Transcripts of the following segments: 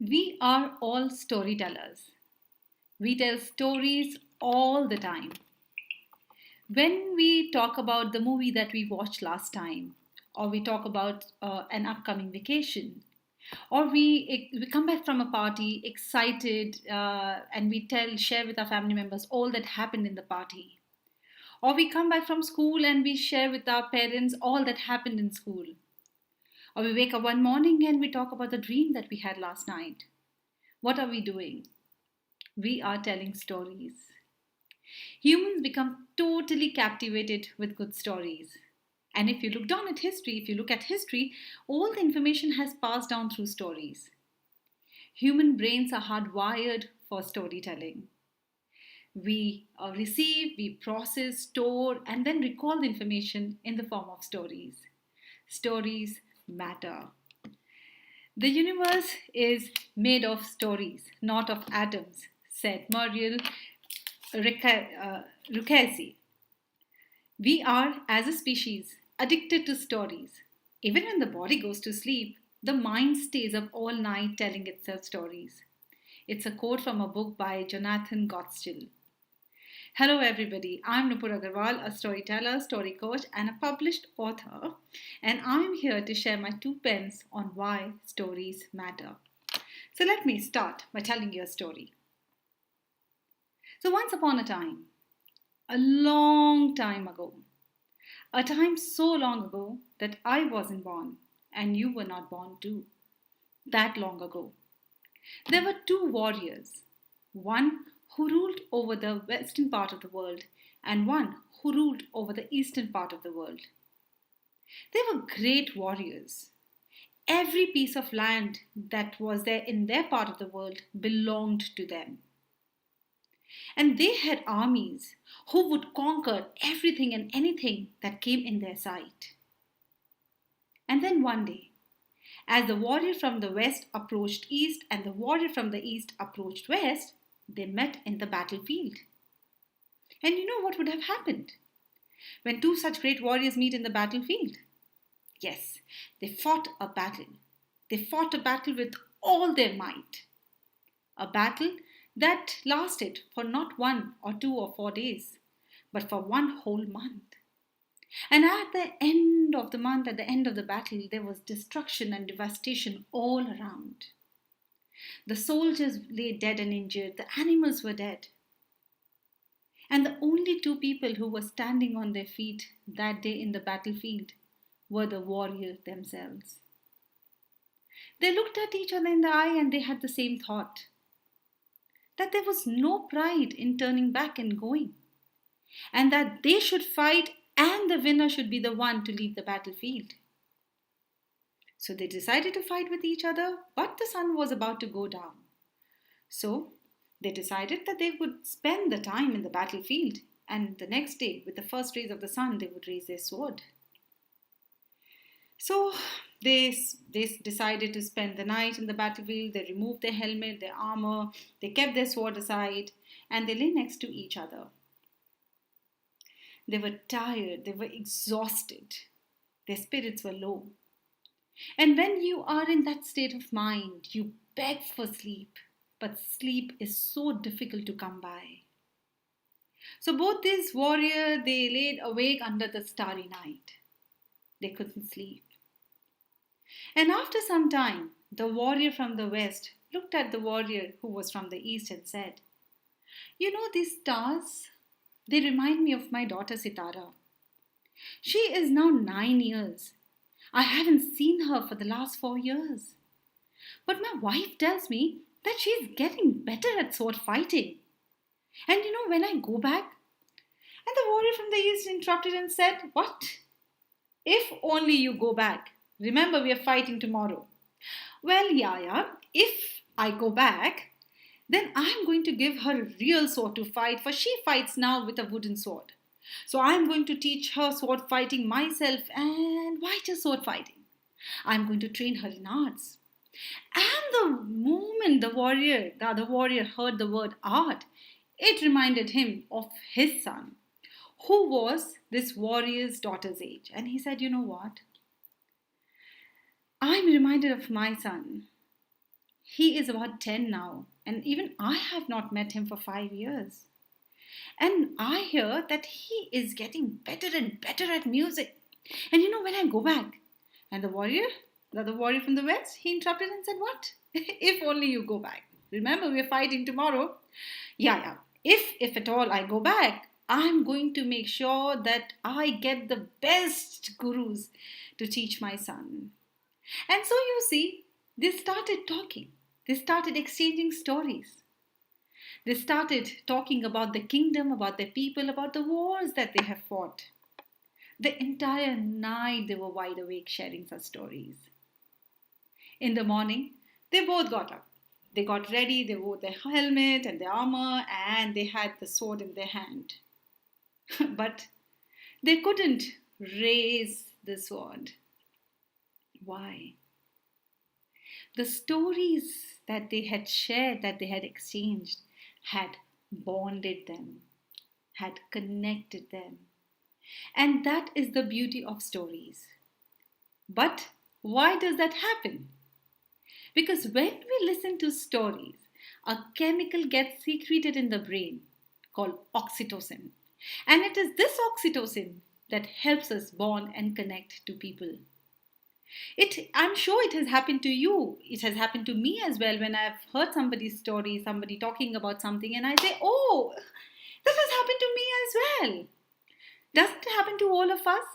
We are all storytellers. We tell stories all the time. When we talk about the movie that we watched last time, or we talk about an upcoming vacation, or we come back from a party excited and we share with our family members all that happened in the party, or we come back from school and we share with our parents all that happened in school, or we wake up one morning and we talk about the dream that we had last night. What are we doing? We are telling stories. Humans become totally captivated with good stories. And if you look at history, all the information has passed down through stories. Human brains are hardwired for storytelling. We receive, we process, store, and then recall the information in the form of stories. Stories matter. The universe is made of stories, not of atoms, said Muriel Rukeyse. We are, as a species, addicted to stories. Even when the body goes to sleep, the mind stays up all night telling itself stories. It's a quote from a book by Jonathan Gottschall. Hello, everybody. I'm Nupur Aggarwal, a storyteller, story coach, and a published author, and I'm here to share my 2 pence on why stories matter. So, let me start by telling you a story. So, once upon a time, a long time ago, a time so long ago that I wasn't born and you were not born too, that long ago, there were two warriors, one who ruled over the western part of the world and one who ruled over the eastern part of the world. They were great warriors. Every piece of land that was there in their part of the world belonged to them. And they had armies who would conquer everything and anything that came in their sight. And then one day, as the warrior from the west approached east and the warrior from the east approached west, they met in the battlefield. And you know what would have happened when two such great warriors meet in the battlefield? Yes, they fought a battle. They fought a battle with all their might. A battle that lasted for not 1 or 2 or 4 days, but for one whole month. And at the end of the month, at the end of the battle, there was destruction and devastation all around. The soldiers lay dead and injured, the animals were dead. And the only two people who were standing on their feet that day in the battlefield were the warriors themselves. They looked at each other in the eye and they had the same thought, that there was no pride in turning back and going, and that they should fight and the winner should be the one to leave the battlefield. So they decided to fight with each other, but the sun was about to go down. So they decided that they would spend the time in the battlefield, and the next day, with the first rays of the sun, they would raise their sword. So they decided to spend the night in the battlefield. They removed their helmet, their armor, they kept their sword aside, and they lay next to each other. They were tired, they were exhausted, their spirits were low. And when you are in that state of mind, you beg for sleep, but sleep is so difficult to come by. So both these warriors, they laid awake under the starry night. They couldn't sleep. And after some time, the warrior from the west looked at the warrior who was from the east and said, "You know, these stars, they remind me of my daughter Sitara. She is now 9 years. I haven't seen her for the last 4 years. But my wife tells me that she is getting better at sword fighting. And you know, when I go back..." And the warrior from the east interrupted and said, "What? If only you go back. Remember, we are fighting tomorrow." "Well, yeah. If I go back, then I'm going to give her a real sword to fight, for she fights now with a wooden sword. So I'm going to teach her sword fighting myself, and why just sword fighting? I'm going to train her in arts." And the moment the other warrior heard the word art, it reminded him of his son, who was this warrior's daughter's age. And he said, "You know what? I'm reminded of my son. He is about 10 now, and even I have not met him for 5 years. And I hear that he is getting better and better at music. And when I go back, and the other warrior from the West, he interrupted and said, "What? If only you go back. Remember, we're fighting tomorrow." Yeah, yeah. If at all I go back, I'm going to make sure that I get the best gurus to teach my son. And so you see, they started talking. They started exchanging stories. They started talking about the kingdom, about the people, about the wars that they have fought. The entire night they were wide awake sharing such stories. In the morning, they both got up. They got ready, they wore their helmet and their armor, and they had the sword in their hand. But they couldn't raise the sword. Why? The stories that they had shared, that they had exchanged, had bonded them, had connected them. And that is the beauty of stories. But why does that happen? Because when we listen to stories, a chemical gets secreted in the brain called oxytocin. And it is this oxytocin that helps us bond and connect to people. I'm sure it has happened to you. It has happened to me as well when I've heard somebody's story, somebody talking about something, and I say, "Oh, this has happened to me as well." Doesn't it happen to all of us?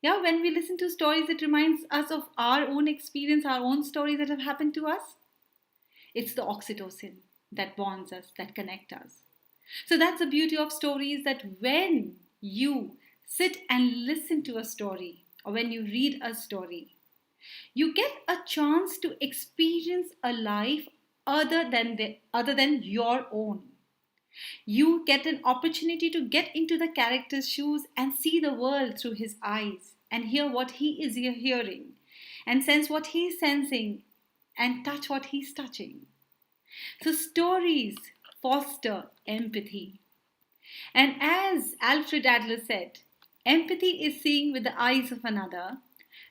Yeah, when we listen to stories, it reminds us of our own experience, our own stories that have happened to us. It's the oxytocin that bonds us, that connect us. So that's the beauty of stories, that when you sit and listen to a story or when you read a story, you get a chance to experience a life other than your own. You get an opportunity to get into the character's shoes and see the world through his eyes and hear what he is hearing and sense what he's sensing and touch what he's touching. So stories foster empathy. And as Alfred Adler said, empathy is seeing with the eyes of another,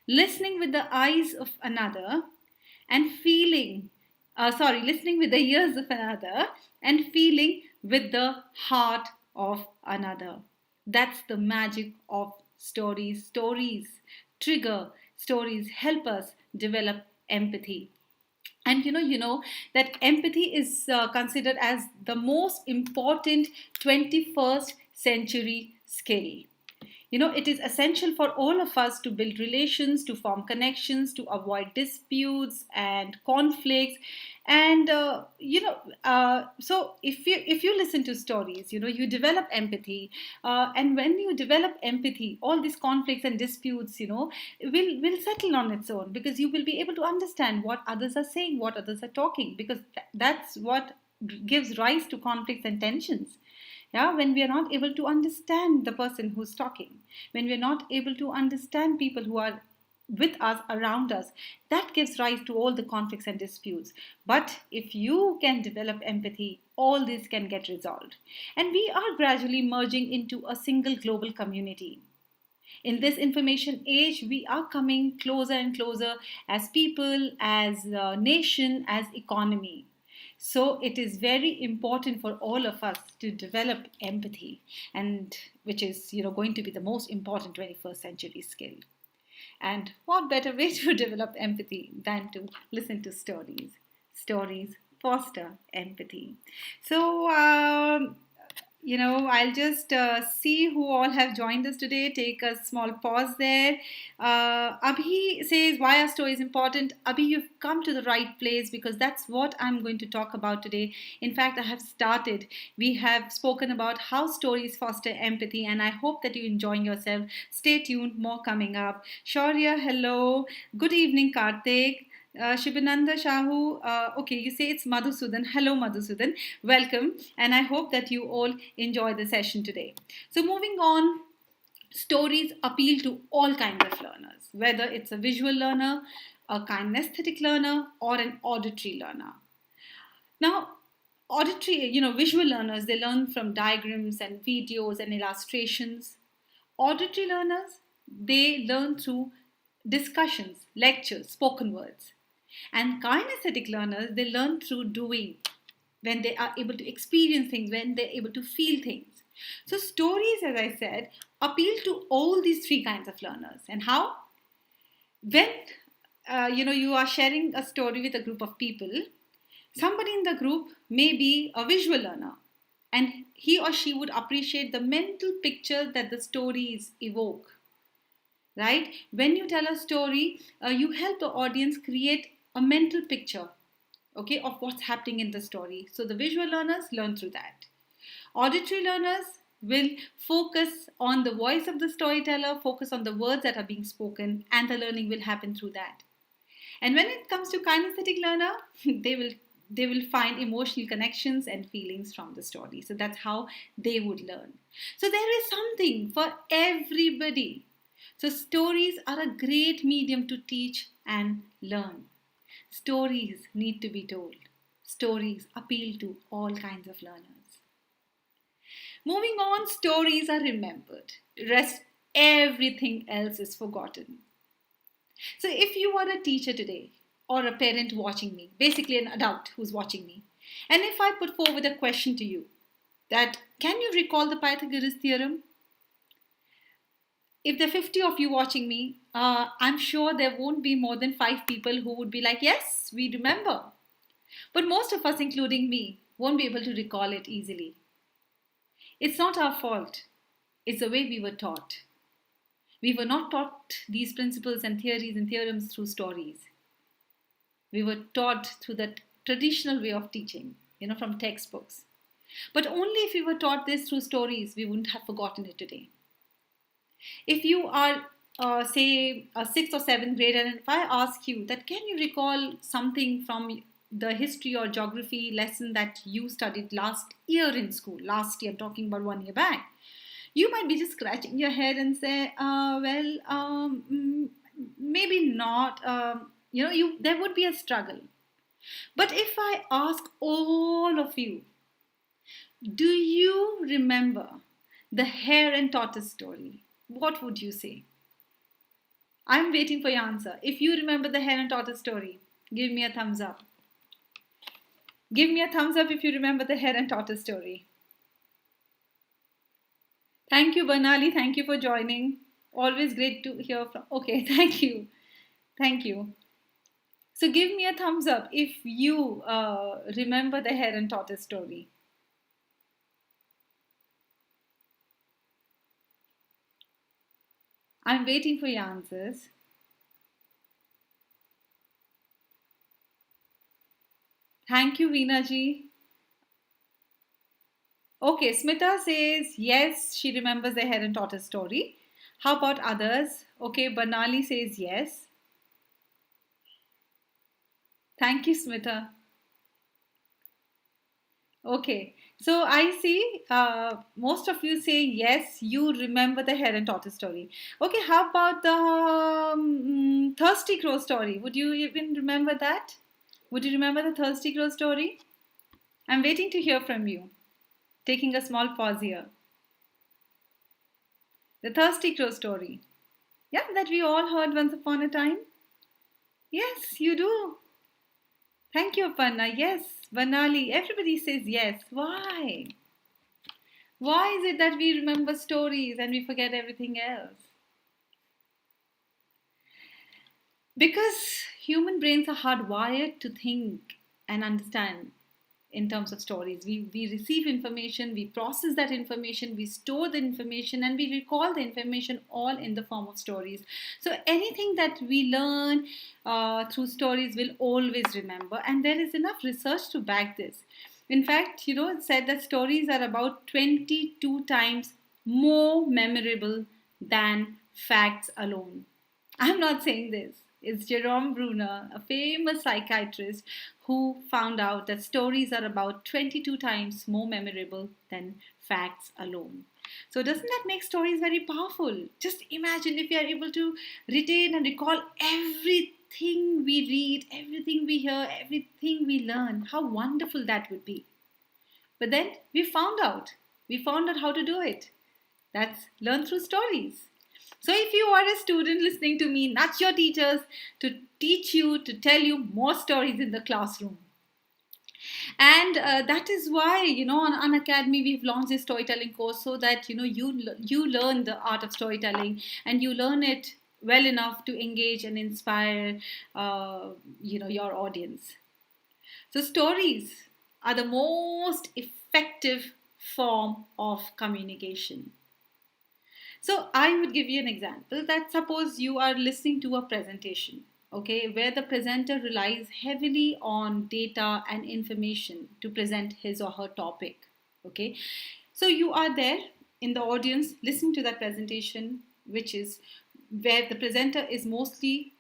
listening with the eyes of another, and listening with the ears of another, and feeling with the heart of another. That's the magic of stories. Stories trigger, stories help us develop empathy. And that empathy is considered as the most important 21st century skill. It is essential for all of us to build relations, to form connections, to avoid disputes and conflicts. And so if you listen to stories, you develop empathy, and when you develop empathy, all these conflicts and disputes, will settle on its own, because you will be able to understand what others are saying, what others are talking, because that's what gives rise to conflicts and tensions. Yeah, when we are not able to understand the person who's talking, when we are not able to understand people who are with us, around us, that gives rise to all the conflicts and disputes. But if you can develop empathy, all this can get resolved. And we are gradually merging into a single global community. In this information age, we are coming closer and closer as people, as a nation, as economy. So it is very important for all of us to develop empathy, and which is going to be the most important 21st century skill. And what better way to develop empathy than to listen to stories? Stories foster empathy. So I'll just see who all have joined us today. Take a small pause there. Abhi says, "Why are stories important?" Abhi, you've come to the right place, because that's what I'm going to talk about today. In fact, I have started. We have spoken about how stories foster empathy, and I hope that you're enjoying yourself. Stay tuned, more coming up. Shaurya, hello. Good evening, Karthik. Shibananda Shahu, okay, you say it's Madhusudan. Hello, Madhusudan. Welcome, and I hope that you all enjoy the session today. So, moving on, stories appeal to all kinds of learners, whether it's a visual learner, a kinesthetic learner, or an auditory learner. Now, visual learners, they learn from diagrams and videos and illustrations. Auditory learners, they learn through discussions, lectures, spoken words. And kinesthetic learners, they learn through doing, when they are able to experience things, when they're able to feel things. So stories, as I said, appeal to all these three kinds of learners. And how? When you are sharing a story with a group of people, somebody in the group may be a visual learner, and he or she would appreciate the mental picture that the stories evoke. Right? When you tell a story, you help the audience create a mental picture, okay, of what's happening in the story. So the visual learners learn through that. Auditory learners will focus on the voice of the storyteller, focus on the words that are being spoken, and the learning will happen through that. And when it comes to kinesthetic learner, they will find emotional connections and feelings from the story. So that's how they would learn. So there is something for everybody. So stories are a great medium to teach and learn. Stories need to be told. Stories appeal to all kinds of learners. Moving on, stories are remembered. Rest, everything else is forgotten. So if you are a teacher today or a parent watching me, basically an adult who's watching me, and if I put forward a question to you that, can you recall the Pythagoras theorem? If there are 50 of you watching me, I'm sure there won't be more than 5 people who would be like, yes, we remember. But most of us, including me, won't be able to recall it easily. It's not our fault. It's the way we were taught. We were not taught these principles and theories and theorems through stories. We were taught through the traditional way of teaching, from textbooks. But only if we were taught this through stories, we wouldn't have forgotten it today. If you are, say, a 6th or 7th grader, and if I ask you that, can you recall something from the history or geography lesson that you studied last year in school? Last year, I'm talking about 1 year back. You might be just scratching your head and say, maybe not. There would be a struggle. But if I ask all of you, do you remember the hare and tortoise story? What would you say? I'm waiting for your answer. If you remember the hare and tortoise story, give me a thumbs up. Give me a thumbs up if you remember the hare and tortoise story. Thank you, Banali. Thank you for joining. Always great to hear from. Okay, thank you. Thank you. So give me a thumbs up if you remember the hare and tortoise story. I'm waiting for your answers. Thank you, Veena ji. Okay, Smita says yes, she remembers the hare and tortoise story. How about others? Okay, Banali says yes. Thank you, Smita. Okay, so I see most of you say yes, you remember the hare and tortoise story. Okay, how about the thirsty crow story? Would you even remember that? Would you remember the thirsty crow story? I'm waiting to hear from you. Taking a small pause here. The thirsty crow story. Yeah, that we all heard once upon a time. Yes, you do. Thank you, Aparna. Yes, Banali. Everybody says yes. Why? Why is it that we remember stories and we forget everything else? Because human brains are hardwired to think and understand in terms of stories. We receive information, we process that information, we store the information, and we recall the information all in the form of stories. So anything that we learn through stories will always remember, and there is enough research to back this. In fact, it said that stories are about 22 times more memorable than facts alone. I'm not saying this. It's Jerome Bruner, a famous psychiatrist, who found out that stories are about 22 times more memorable than facts alone. So, doesn't that make stories very powerful? Just imagine if we are able to retain and recall everything we read, everything we hear, everything we learn. How wonderful that would be. But then we found out how to do it. That's learn through stories. So if you are a student listening to me, nudge your teachers to teach you, to tell you more stories in the classroom. And that is why, on Unacademy we've launched this storytelling course, so that you learn the art of storytelling, and you learn it well enough to engage and inspire your audience. So stories are the most effective form of communication. So I would give you an example, that suppose you are listening to a presentation, okay, where the presenter relies heavily on data and information to present his or her topic, okay. So you are there in the audience listening to that presentation, which is where the presenter is mostly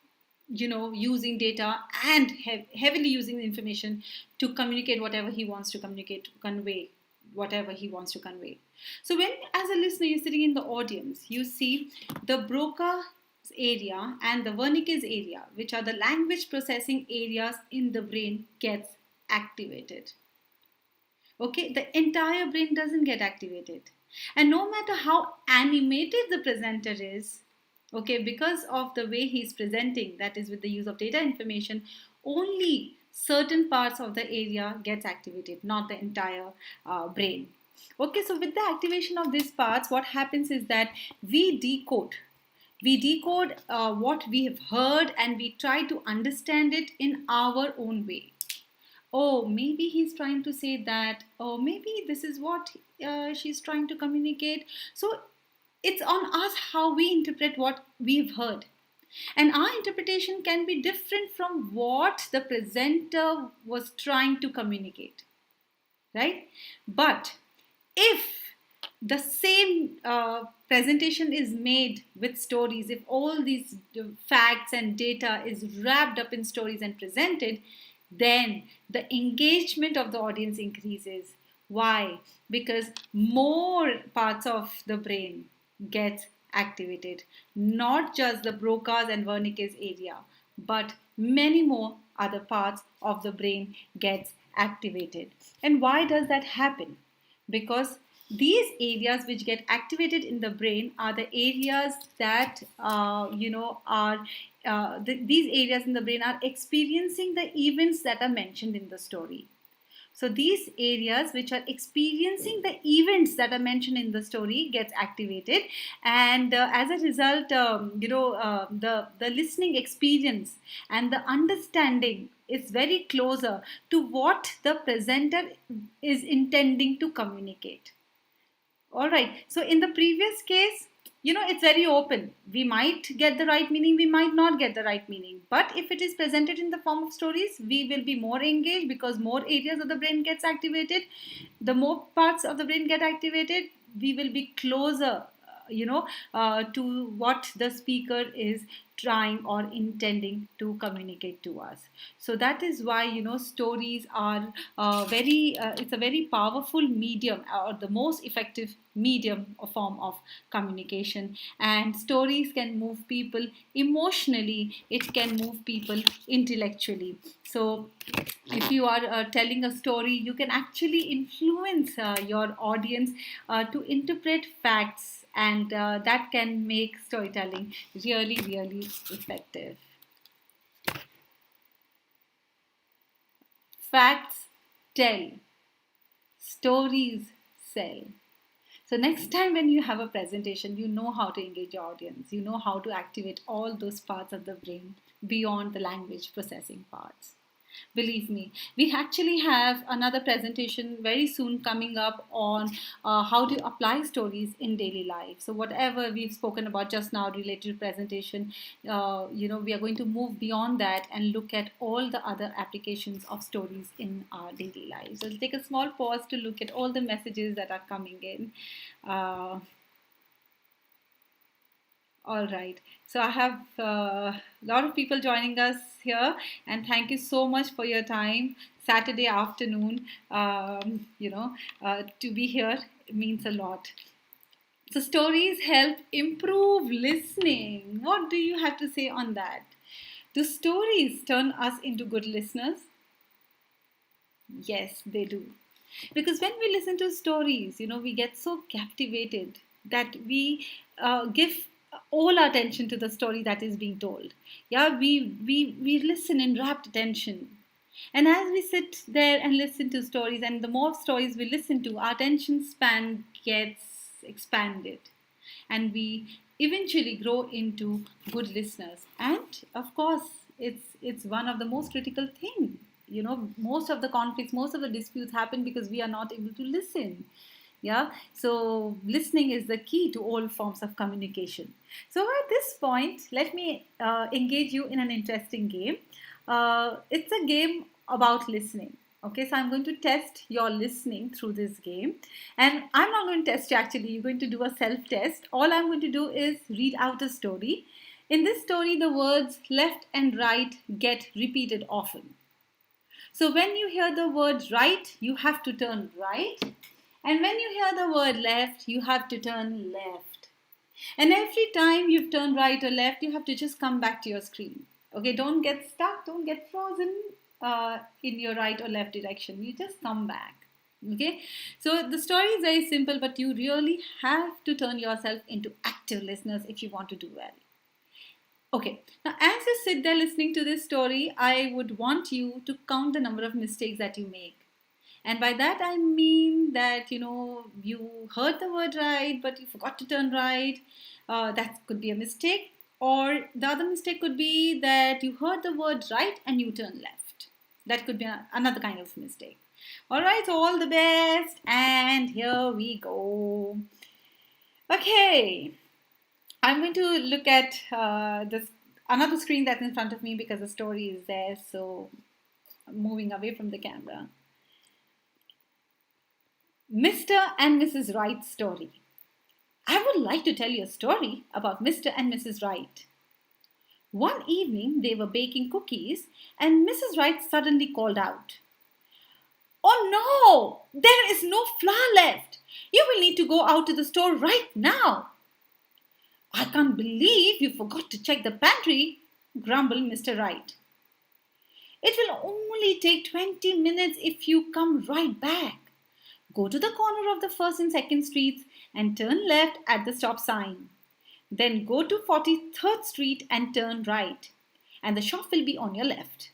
using data and heavily using information to communicate whatever he wants to communicate, to convey whatever he wants to convey. So when, as a listener, you're sitting in the audience, you see the Broca's area and the Wernicke's area, which are the language processing areas in the brain, gets activated. Okay, the entire brain doesn't get activated. And no matter how animated the presenter is, okay, because of the way he's presenting, that is with the use of data information, only certain parts of the area gets activated, not the entire brain. Okay, so with the activation of these parts, what happens is that we decode what we have heard, and we try to understand it in our own way. Oh, maybe he's trying to say that, or maybe this is what she's trying to communicate. So it's on us how we interpret what we've heard. And our interpretation can be different from what the presenter was trying to communicate, right? But if the same presentation is made with stories, if all these facts and data is wrapped up in stories and presented, then the engagement of the audience increases. Why? Because more parts of the brain gets activated, not just the Broca's and Wernicke's area, but many more other parts of the brain gets activated. And why does that happen? Because these areas which get activated in the brain are the areas that these areas in the brain are experiencing the events that are mentioned in the story. So these areas which are experiencing the events that are mentioned in the story gets activated, and as a result, the listening experience and the understanding is very closer to what the presenter is intending to communicate. All right. So in the previous case, it's very open. We might get the right meaning, we might not get the right meaning. But if it is presented in the form of stories, we will be more engaged, because more areas of the brain gets activated. The more parts of the brain get activated, we will be closer, to what the speaker is trying or intending to communicate to us. So that is why stories are it's a very powerful medium, or the most effective medium or form of communication. And stories can move people emotionally, it can move people intellectually. So if you are telling a story, you can actually influence your audience to interpret facts, and that can make storytelling really, really effective. Facts tell, stories sell. So next time when you have a presentation, you know how to engage your audience, you know how to activate all those parts of the brain beyond the language processing parts. Believe me, we actually have another presentation very soon coming up on how to apply stories in daily life. So whatever we've spoken about just now related to presentation, we are going to move beyond that and look at all the other applications of stories in our daily lives. So let's take a small pause to look at all the messages that are coming in. All right. So I have a lot of people joining us here, and thank you so much for your time. Saturday afternoon, to be here means a lot. So stories help improve listening. What do you have to say on that? Do stories turn us into good listeners? Yes, they do. Because when we listen to stories, we get so captivated that we give all our attention to the story that is being told. Yeah, we listen in rapt attention. And as we sit there and listen to stories, and the more stories we listen to, our attention span gets expanded. And we eventually grow into good listeners. And of course, it's one of the most critical thing. Most of the conflicts, most of the disputes happen because we are not able to listen. Yeah, so listening is the key to all forms of communication. So at this point, let me engage you in an interesting game. It's a game about listening. Okay, so I'm going to test your listening through this game. And I'm not going to test you actually, you're going to do a self test. All I'm going to do is read out a story. In this story, the words left and right get repeated often. So when you hear the word right, you have to turn right. And when you hear the word left, you have to turn left. And every time you've turned right or left, you have to just come back to your screen. Okay, don't get stuck, don't get frozen in your right or left direction. You just come back. Okay, so the story is very simple, but you really have to turn yourself into active listeners if you want to do well. Okay, now as you sit there listening to this story, I would want you to count the number of mistakes that you make. And by that I mean that, you heard the word right, but you forgot to turn right. That could be a mistake. Or the other mistake could be that you heard the word right and you turn left. That could be another kind of mistake. All right, so all the best. And here we go. Okay, I'm going to look at this another screen that's in front of me because the story is there. So I'm moving away from the camera. Mr. and Mrs. Wright's story. I would like to tell you a story about Mr. and Mrs. Wright. One evening they were baking cookies and Mrs. Wright suddenly called out, "Oh no! There is no flour left! You will need to go out to the store right now!" "I can't believe you forgot to check the pantry," grumbled Mr. Wright. "It will only take 20 minutes if you come right back. Go to the corner of the 1st and 2nd Streets and turn left at the stop sign. Then go to 43rd Street and turn right, and the shop will be on your left,"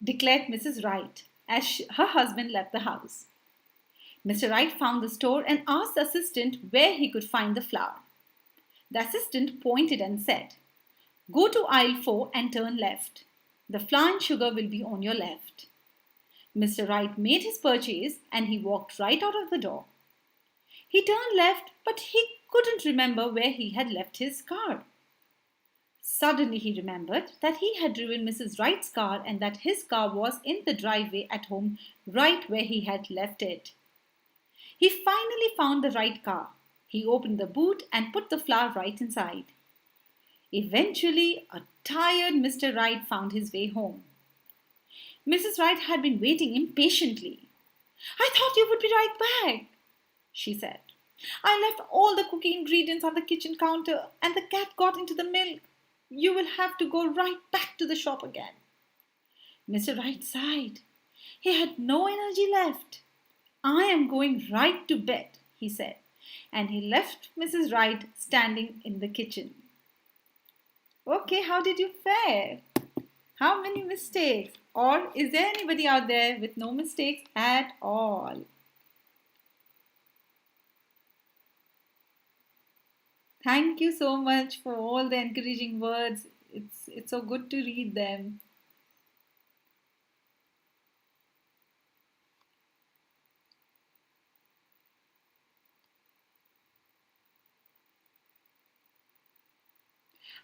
declared Mrs. Wright as her husband left the house. Mr. Wright found the store and asked the assistant where he could find the flour. The assistant pointed and said, "Go to aisle 4 and turn left. The flour and sugar will be on your left." Mr. Wright made his purchase and he walked right out of the door. He turned left, but he couldn't remember where he had left his car. Suddenly he remembered that he had driven Mrs. Wright's car and that his car was in the driveway at home, right where he had left it. He finally found the right car. He opened the boot and put the flour right inside. Eventually, a tired Mr. Wright found his way home. Mrs. Wright had been waiting impatiently. "I thought you would be right back," she said. "I left all the cookie ingredients on the kitchen counter and the cat got into the milk. You will have to go right back to the shop again." Mr. Wright sighed. He had no energy left. "I am going right to bed," he said, and he left Mrs. Wright standing in the kitchen. Okay, how did you fare? How many mistakes? Or is there anybody out there with no mistakes at all? Thank you so much for all the encouraging words. It's so good to read them.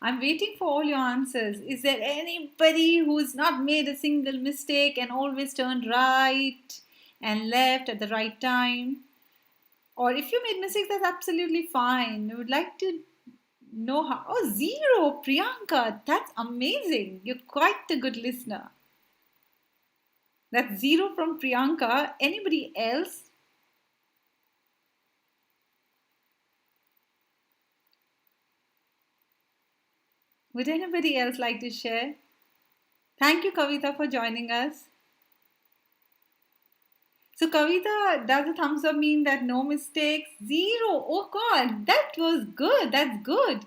I'm waiting for all your answers. Is there anybody who's not made a single mistake and always turned right and left at the right time? Or if you made mistakes, that's absolutely fine. I would like to know how. Oh, zero, Priyanka. That's amazing. You're quite a good listener. That's zero from Priyanka. Anybody else? Would anybody else like to share? Thank you, Kavita, for joining us. So, Kavita, does a thumbs up mean that no mistakes? Zero. Oh, God, that was good. That's good.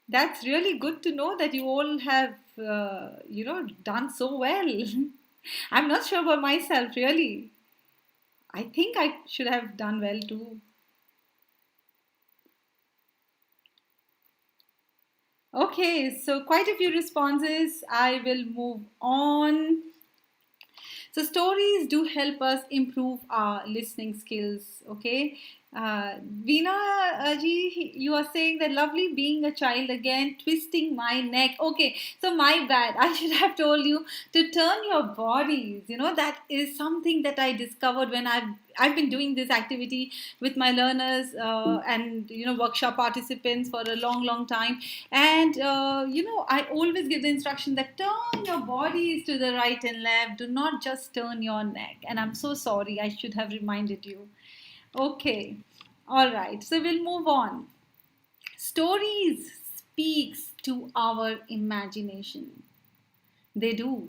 That's really good to know that you all have, done so well. I'm not sure about myself, really. I think I should have done well too. Okay, so quite a few responses. I will move on. So stories do help us improve our listening skills. Okay, Veena ji, you are saying that lovely being a child again, twisting my neck. Okay, so my bad. I should have told you to turn your bodies. That is something that I discovered when I've been doing this activity with my learners and workshop participants for a long time. And I always give the instruction that turn your bodies to the right and left. Do not just turn your neck. And I'm so sorry. I should have reminded you. Okay. All right. So we'll move on. Stories speaks to our imagination. They do.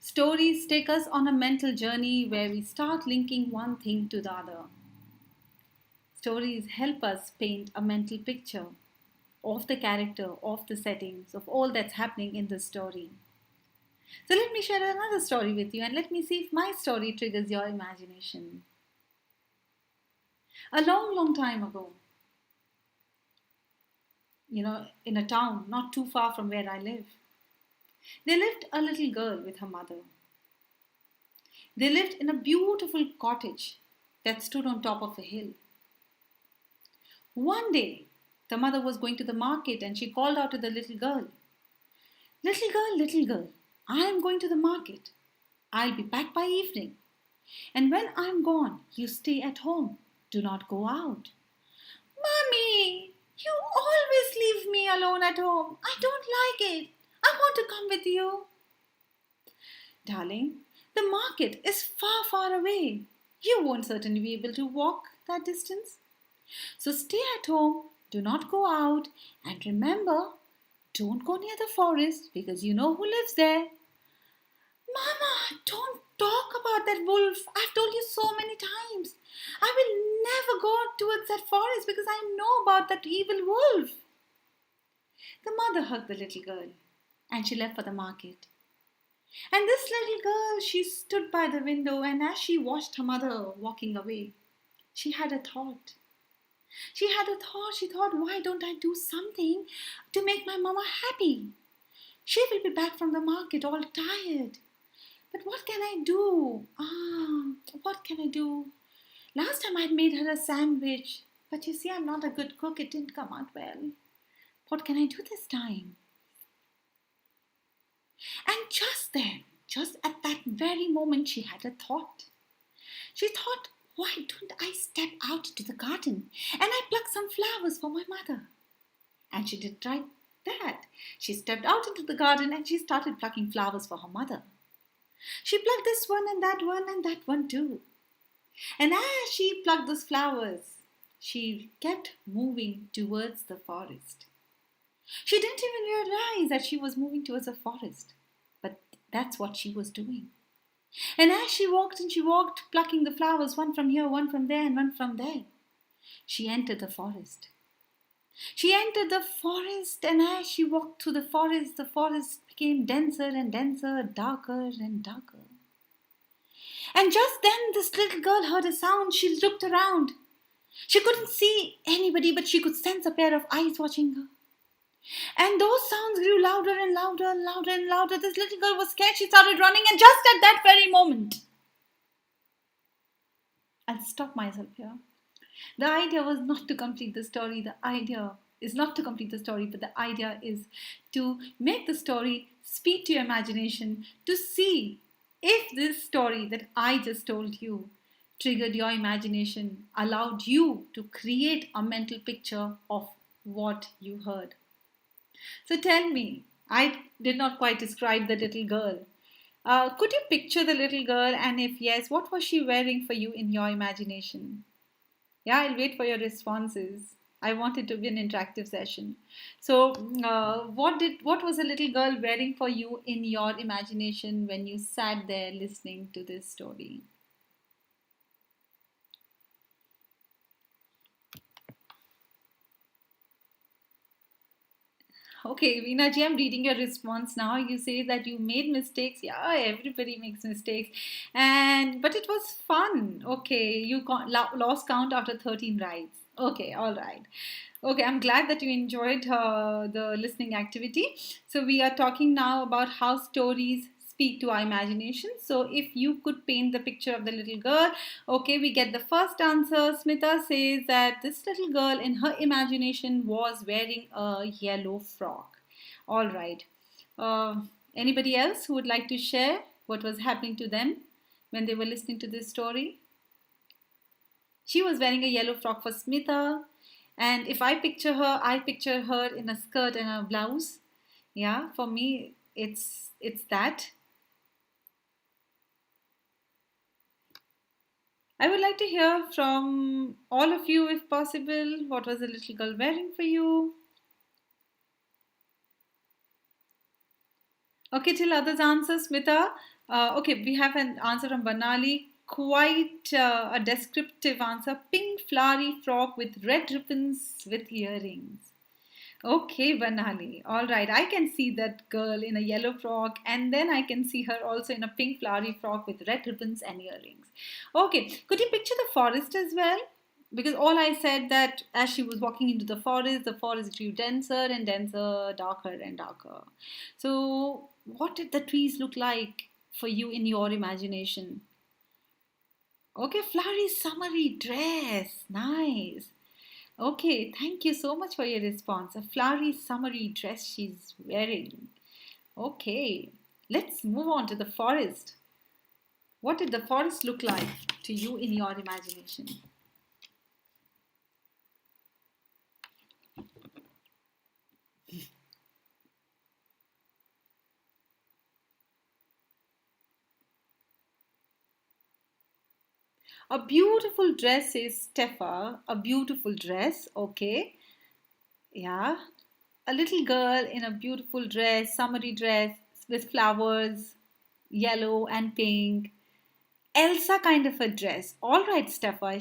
Stories take us on a mental journey where we start linking one thing to the other. Stories help us paint a mental picture of the character, of the settings, of all that's happening in the story. So let me share another story with you and let me see if my story triggers your imagination. A long time ago, in a town not too far from where I live, there lived a little girl with her mother. They lived in a beautiful cottage that stood on top of a hill. One day, the mother was going to the market and she called out to the little girl, little girl, I am going to the market. I'll be back by evening. And when I'm gone, you stay at home. Do not go out. Mommy, you always leave me alone at home. I don't like it. I want to come with you. Darling, the market is far away. You won't certainly be able to walk that distance. So stay at home, do not go out, and remember, don't go near the forest because you know who lives there. Mama, don't talk about that wolf. I've told you so many times. I will never go towards that forest because I know about that evil wolf. The mother hugged the little girl and she left for the market. And this little girl, she stood by the window, and as she watched her mother walking away, she had a thought. She thought, why don't I do something to make my mama happy? She will be back from the market all tired. But what can I do? What can I do? Last time I'd made her a sandwich, but you see, I'm not a good cook. It didn't come out well. What can I do this time? And just then, just at that very moment, she had a thought. She thought, why don't I step out to the garden and I pluck some flowers for my mother? And she did right that. She stepped out into the garden and she started plucking flowers for her mother. She plucked this one and that one too. And as she plucked those flowers, she kept moving towards the forest. She didn't even realize that she was moving towards a forest, but that's what she was doing. And as she walked and she walked, plucking the flowers, one from here, one from there, and one from there, she entered the forest. She entered the forest, and as she walked through the forest became denser and denser, darker and darker. And just then this little girl heard a sound. She looked around. She couldn't see anybody, but she could sense a pair of eyes watching her. And those sounds grew louder and louder and louder and louder. This little girl was scared. She started running, and just at that very moment, I'll stop myself here. The idea was not to complete the story. The idea is not to complete the story, but the idea is to make the story speak to your imagination, to see if this story that I just told you triggered your imagination, allowed you to create a mental picture of what you heard. So tell me, I did not quite describe the little girl. Could you picture the little girl? And if yes, what was she wearing for you in your imagination? Yeah, I'll wait for your responses. I want it to be an interactive session. So, what was a little girl wearing for you in your imagination when you sat there listening to this story? Okay, Veena ji, I'm reading your response now. You say that you made mistakes. Yeah, everybody makes mistakes, and but it was fun. Okay, you lost count after 13 rides. Okay, all right. Okay, I'm glad that you enjoyed the listening activity. So we are talking now about how stories speak to our imagination. So if you could paint the picture of the little girl, okay, we get the first answer. Smita says that this little girl in her imagination was wearing a yellow frock. All right. Uh, Anybody else who would like to share what was happening to them when they were listening to this story? She was wearing a yellow frock for Smita. And if I picture her in a skirt and a blouse. Yeah, for me, it's that. I would like to hear from all of you, if possible. What was the little girl wearing for you? Okay, till others answer, Smita. Okay, we have an answer from Banali. Quite a descriptive answer. Pink flowery frock with red ribbons with earrings. Okay, Banali. All right, I can see that girl in a yellow frock, and then I can see her also in a pink flowery frock with red ribbons and earrings. Okay, could you picture the forest as well? Because all I said that as she was walking into the forest grew denser and denser, darker and darker. So, what did the trees look like for you in your imagination? Okay, flowery summery dress. Nice. Okay, thank you so much for your response. A flowery summery dress she's wearing. Okay, let's move on to the forest. What did the forest look like to you in your imagination? A beautiful dress is Steffa. A beautiful dress. Okay. Yeah. A little girl in a beautiful dress, summery dress with flowers, yellow and pink. Elsa kind of a dress. All right, Steffa.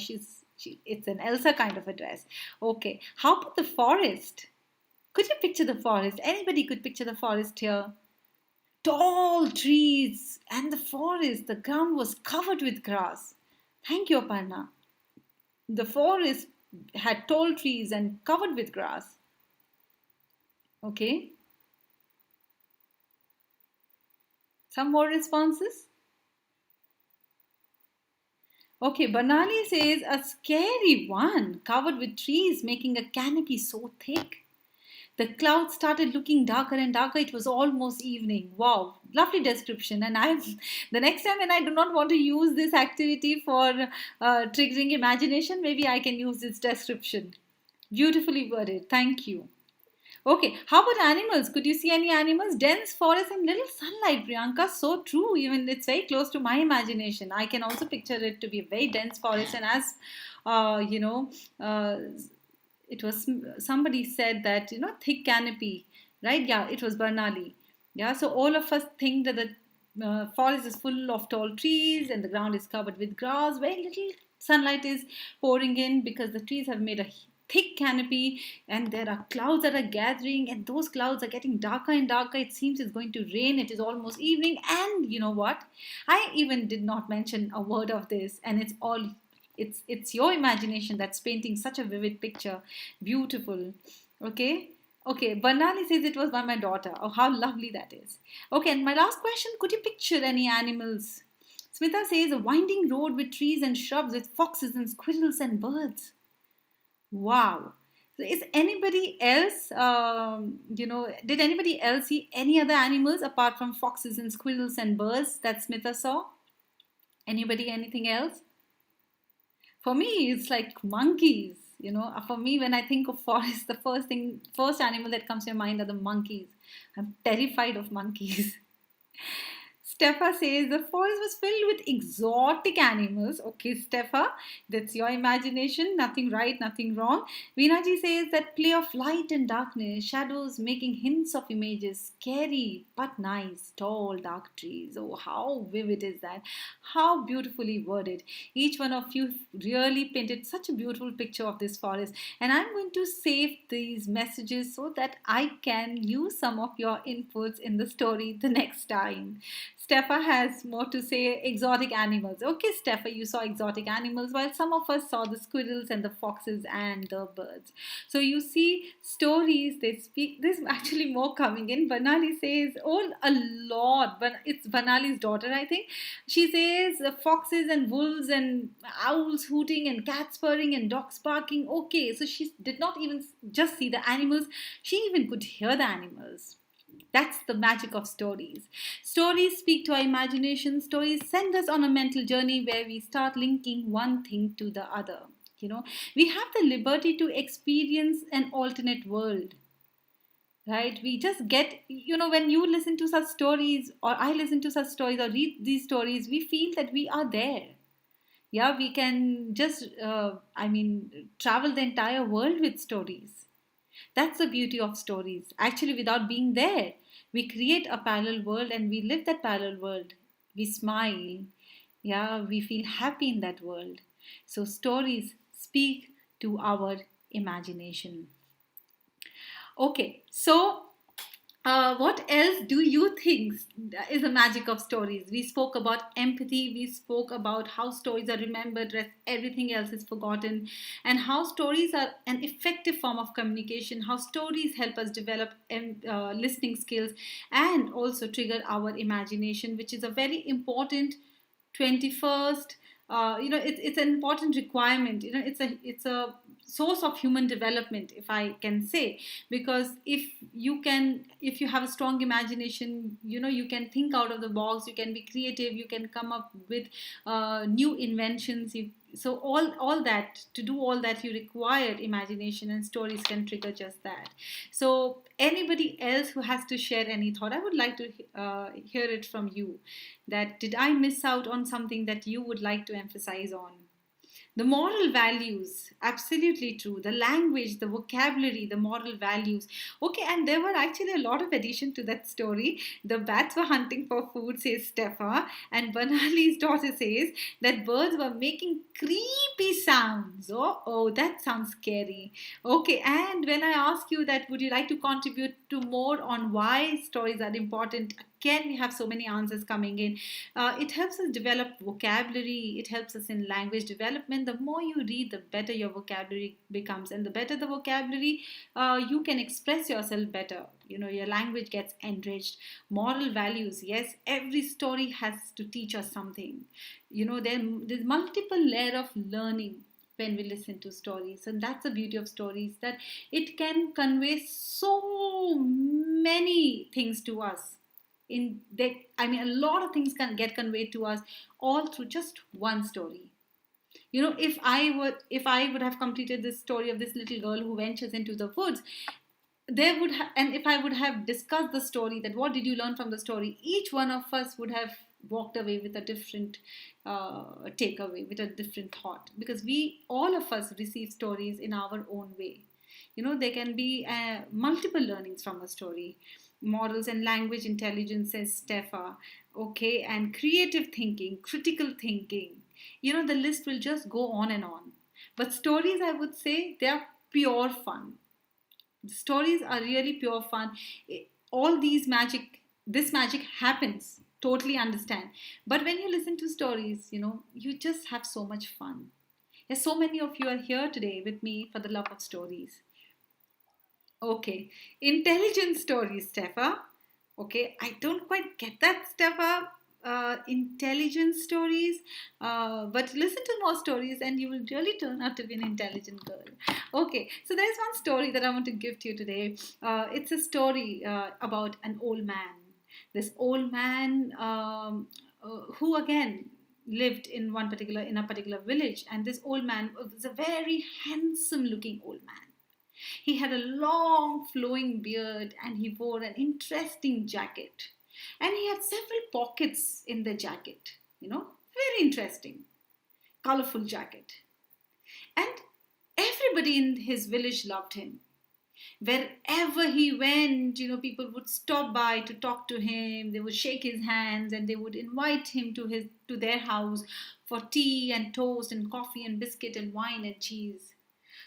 It's an Elsa kind of a dress. Okay. How about the forest? Could you picture the forest? Anybody could picture the forest here. Tall trees and the forest. The ground was covered with grass. Thank you, Aparna. The forest had tall trees and covered with grass. Okay, some more responses? Okay, Banali says a scary one covered with trees making a canopy so thick. The clouds started looking darker and darker. It was almost evening. Wow, lovely description. And I, the next time when I do not want to use this activity for triggering imagination, maybe I can use this description. Beautifully worded. Thank you. Okay, how about animals? Could you see any animals? Dense forest and little sunlight, Priyanka. So true. Even it's very close to my imagination. I can also picture it to be a very dense forest. And as uh, you know, uh, it was somebody said that thick canopy, right? Yeah, it was Bernali. Yeah, so all of us think that the forest is full of tall trees and the ground is covered with grass. Very little sunlight is pouring in because the trees have made a thick canopy, and there are clouds that are gathering, and those clouds are getting darker and darker. It seems it's going to rain. It is almost evening, and you know what, I even did not mention a word of this, and it's your imagination that's painting such a vivid picture. Beautiful. Okay. Okay, Banali says it was by my daughter. Oh, how lovely that is. Okay, and my last question, could you picture any animals? Smita says a winding road with trees and shrubs with foxes and squirrels and birds. Wow. So is anybody else, did anybody else see any other animals apart from foxes and squirrels and birds that Smita saw? Anybody, anything else? For me, it's like monkeys. For me, when I think of forest, the first animal that comes to my mind are the monkeys. I'm terrified of monkeys. Steffa says the forest was filled with exotic animals. Okay, Steffa, that's your imagination. Nothing right, nothing wrong. Vinaji says that play of light and darkness, shadows making hints of images, scary but nice, tall, dark trees. Oh, how vivid is that? How beautifully worded. Each one of you really painted such a beautiful picture of this forest. And I'm going to save these messages so that I can use some of your inputs in the story the next time. Steffa has more to say exotic animals. Okay, Steffa, you saw exotic animals, while some of us saw the squirrels and the foxes and the birds. So you see, stories, they speak. There's actually more coming in. Banali says, oh, a lot. But it's Banali's daughter, I think. She says foxes and wolves and owls hooting and cats purring and dogs barking. Okay, so she did not even just see the animals, she even could hear the animals. That's the magic of stories. Stories speak to our imagination. Stories send us on a mental journey where we start linking one thing to the other. You know, we have the liberty to experience an alternate world, right? We just get, when you listen to such stories, or I listen to such stories, or read these stories, we feel that we are there. Yeah, we can just, travel the entire world with stories. That's the beauty of stories. Actually, without being there, we create a parallel world and we live that parallel world. We smile. Yeah, we feel happy in that world. So, stories speak to our imagination. Okay, so what else do you think is the magic of stories? We spoke about empathy, we spoke about how stories are remembered, everything else is forgotten, and how stories are an effective form of communication, how stories help us develop listening skills and also trigger our imagination, which is a very important 21st, it's an important requirement. It's a source of human development, if I can say, because if you have a strong imagination, you can think out of the box, you can be creative, you can come up with new inventions. So all that, to do all that, you require imagination, and stories can trigger just that. So anybody else who has to share any thought, I would like to hear it from you. That did I miss out on something that you would like to emphasize on? The moral values, absolutely true. The language, the vocabulary, the moral values. Okay, and there were actually a lot of addition to that story. The bats were hunting for food, says Steffa, and Banali's daughter says that birds were making creepy sounds. Oh, that sounds scary. Okay, and when I ask you that, would you like to contribute to more on why stories are important? Again, we have so many answers coming in. It helps us develop vocabulary, it helps us in language development. The more you read, the better your vocabulary becomes, and the better the vocabulary, you can express yourself better. Your language gets enriched. Moral values, yes, every story has to teach us something. There's multiple layer of learning when we listen to stories, and that's the beauty of stories, that it can convey so many things to us. A lot of things can get conveyed to us all through just one story. If I would have completed this story of this little girl who ventures into the woods, and if I would have discussed the story, that what did you learn from the story, each one of us would have walked away with a different takeaway, with a different thought, because we all of us receive stories in our own way. There can be multiple learnings from a story. Morals and language intelligence, says Steffa. Okay, and creative thinking, critical thinking. The list will just go on and on. But stories, I would say, they are pure fun. The stories are really pure fun. All this magic happens. Totally understand. But when you listen to stories, you just have so much fun. Yes, so many of you are here today with me for the love of stories. Okay, intelligent stories, Steffa. Okay, I don't quite get that, Steffa. Intelligent stories, but listen to more stories and you will really turn out to be an intelligent girl. Okay, so there's one story that I want to give to you today. It's a story about an old man. This old man, who again lived in a particular village, and this old man was a very handsome looking old man. He had a long flowing beard and he wore an interesting jacket. And he had several pockets in the jacket, very interesting, colorful jacket. And everybody in his village loved him. Wherever he went, people would stop by to talk to him. They would shake his hands and they would invite him to their house for tea and toast and coffee and biscuit and wine and cheese.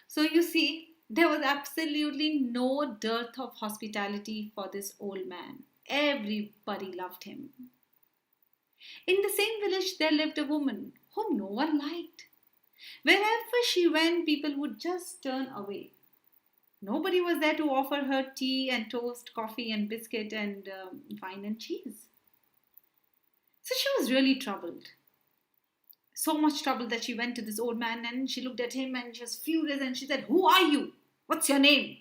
So you see, there was absolutely no dearth of hospitality for this old man. Everybody loved him. In the same village, there lived a woman whom no one liked. Wherever she went, people would just turn away. Nobody was there to offer her tea and toast, coffee and biscuit and wine and cheese. So she was really troubled. So much trouble that she went to this old man and she looked at him and she was furious and she said, "Who are you? What's your name?"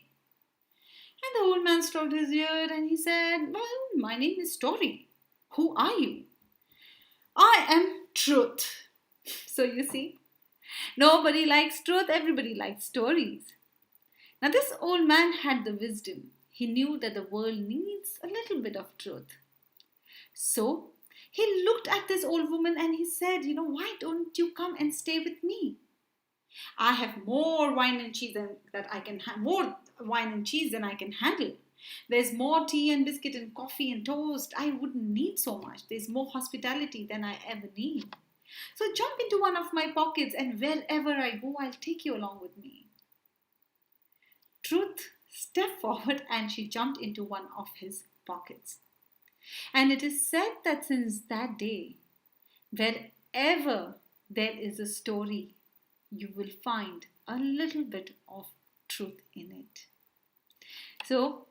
And the old man stroked his ear and he said, "Well, my name is Story. Who are you?" "I am Truth." So you see, nobody likes truth, everybody likes stories. Now, this old man had the wisdom. He knew that the world needs a little bit of truth. So, he looked at this old woman and he said, "Why don't you come and stay with me? I have more wine and cheese more wine and cheese than I can handle. There's more tea and biscuit and coffee and toast. I wouldn't need so much. There's more hospitality than I ever need. So jump into one of my pockets and wherever I go, I'll take you along with me." Truth stepped forward and she jumped into one of his pockets. And it is said that since that day, wherever there is a story, you will find a little bit of truth in it. So,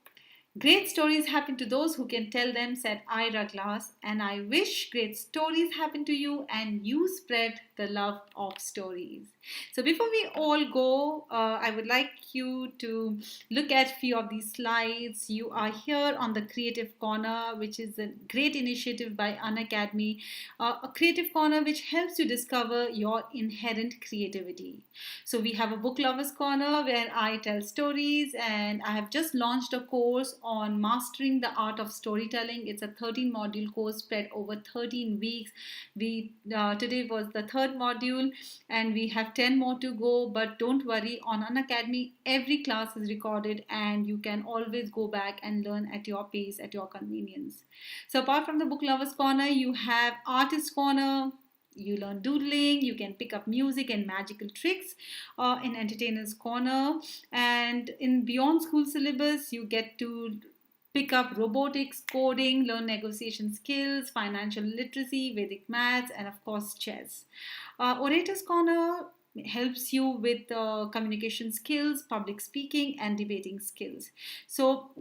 great stories happen to those who can tell them, said Ira Glass, and I wish great stories happen to you and you spread the love of stories. So before we all go, I would like you to look at a few of these slides. You are here on the Creative Corner, which is a great initiative by Unacademy, a creative corner which helps you discover your inherent creativity. So we have a book lovers corner where I tell stories, and I have just launched a course on mastering the art of storytelling. It's a 13 module course spread over 13 weeks. Today was the third module and we have 10 more to go, but don't worry, on Unacademy every class is recorded and you can always go back and learn at your pace, at your convenience. So apart from the book lovers corner, you have artist corner. You learn doodling, you can pick up music and magical tricks in entertainers corner, and in beyond school syllabus you get to pick up robotics, coding, learn negotiation skills, financial literacy, Vedic maths, and of course chess. Orators corner helps you with communication skills, public speaking and debating skills. So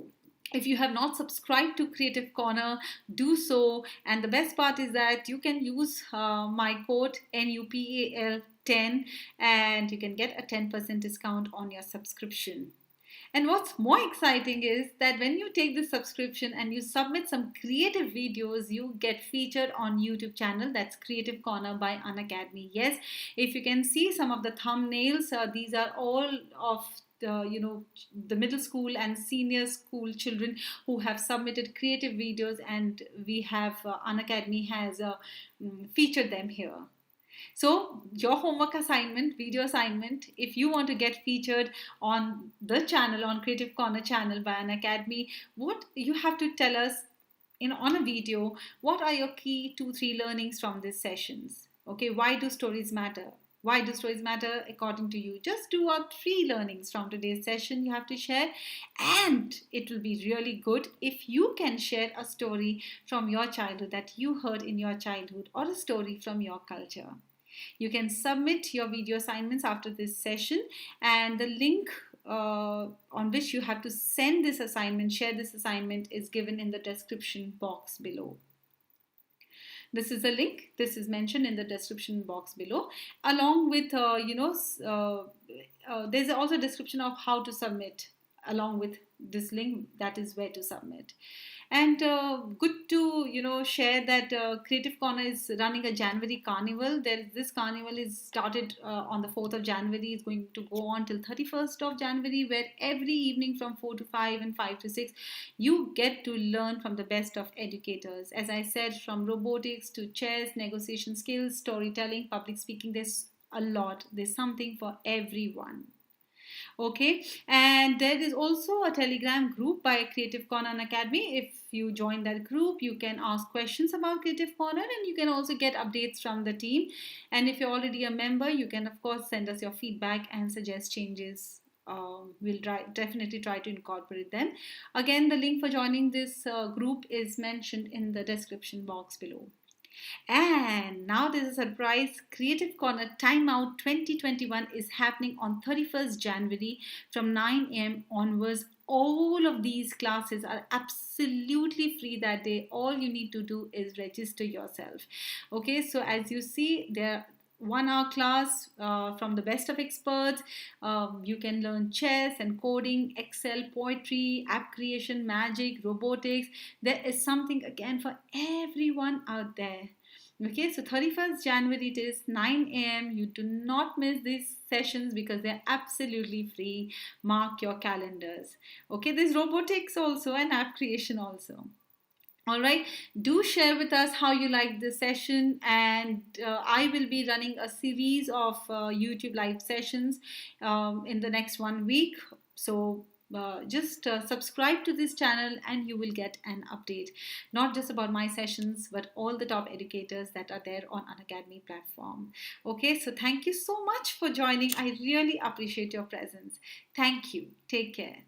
if you have not subscribed to Creative Corner, do so. And the best part is that you can use my code NUPAL10 and you can get a 10% discount on your subscription. And what's more exciting is that when you take this subscription and you submit some creative videos, you get featured on YouTube channel. That's Creative Corner by Unacademy. Yes, if you can see some of the thumbnails, these are all of the middle school and senior school children who have submitted creative videos, and we have Unacademy has featured them here. So your homework assignment, video assignment, if you want to get featured on the channel, on Creative Corner channel by Unacademy, what you have to tell us on a video, what are your key 2-3 learnings from these sessions? Okay, why do stories matter? Why do stories matter according to you? Just 2 or 3 learnings from today's session you have to share, and it will be really good if you can share a story from your childhood that you heard in your childhood, or a story from your culture. You can submit your video assignments after this session, and the link on which you have to send this assignment, share this assignment, is given in the description box below. This is a link. This is mentioned in the description box below, along with there's also a description of how to submit along with this link. That is where to submit. And good to share that Creative Corner is running a January carnival. This carnival is started on the 4th of January. It's going to go on till 31st of January, where every evening from 4 to 5 and 5 to 6 you get to learn from the best of educators. As I said, from robotics to chess, negotiation skills, storytelling, public speaking, there's something for everyone. Okay, and there is also a Telegram group by Creative Corner Unacademy. If you join that group, you can ask questions about Creative Corner, and you can also get updates from the team. And if you're already a member, you can, of course, send us your feedback and suggest changes. Definitely try to incorporate them. Again, the link for joining this group is mentioned in the description box below. And now there's a surprise. Creative Corner Timeout 2021 is happening on 31st January from 9 a.m. onwards. All of these classes are absolutely free that day. All you need to do is register yourself. Okay, so as you see, there 1 hour class from the best of experts. You can learn chess and coding, Excel, poetry, app creation, magic, robotics. There is something again for everyone out there. Okay, so 31st January it is 9 a.m. You do not miss these sessions because they're absolutely free. Mark your calendars. Okay, there's robotics also and app creation also. All right, do share with us how you like this session, and I will be running a series of YouTube live sessions in the next 1 week. So just subscribe to this channel and you will get an update, not just about my sessions, but all the top educators that are there on Unacademy platform. Okay, so thank you so much for joining. I really appreciate your presence. Thank you. Take care.